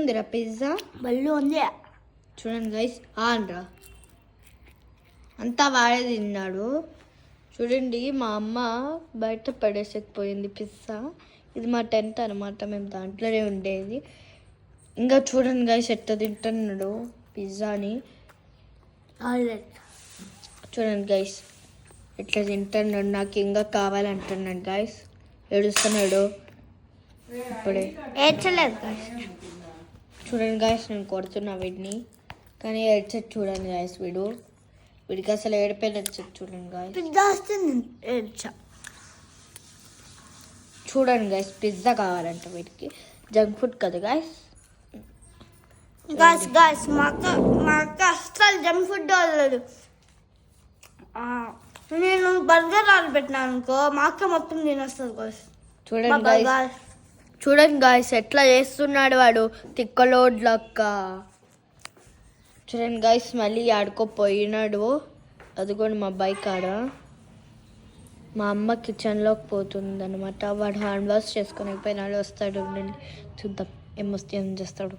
ఉందిరా పిజ్జా, బళ్ళు ఉంది. చూడండి గైస్. అనరా అంతా వాడే తిన్నాడు. చూడండి మా అమ్మ బయట పడేసకపోయింది పిజ్జా. ఇది మా టెంట్ అనమాట, మేము దాంట్లోనే ఉండేది. ఇంకా చూడండి గైస్ ఎట్లా తింటున్నాడు పిజ్జాని. చూడండి గైస్ ఎట్లా తింటున్నాడు, నాకు ఇంకా కావాలంటున్నాడు గైస్. ఏడుస్తున్నాడు ఇప్పుడే. ఏడ్చలేదు గైస్. చూడండి గైస్ నేను కొడుతున్నా వీడిని, కానీ ఏడ్చదు. చూడండి గైస్ వీడికి అసలు ఏడిపోయి నచ్చదు. చూడండి గాయస్ పిజ్జా వస్తుంది ఏడ్చా. చూడండి గైస్ పిజ్జా కావాలంట వీడికి, జంక్ ఫుడ్ కదా గైస్. గాయస్ మా అక్క అస్సలు జంక్ ఫుడ్ వదలదు. నేను బర్గర్ ఆర్డర్ పెట్టినాను అనుకో, మా అక్క మొత్తం తినేస్తుంది గాయస్. చూడండి గాయస్ ఎట్లా చేస్తున్నాడు వాడు, తిక్కలోడ్ లక్క. చూడండి గాయస్ మళ్ళీ ఆడుకోపోయినాడు. అదిగోండి మా బైక్ ఆడ. మా అమ్మ కిచెన్లోకి పోతుంది అనమాట. వాడు హ్యాండ్ వాష్ చేసుకొని పోయినాడు, వస్తాడు. చూద్దాం ఏం చేస్తాడు.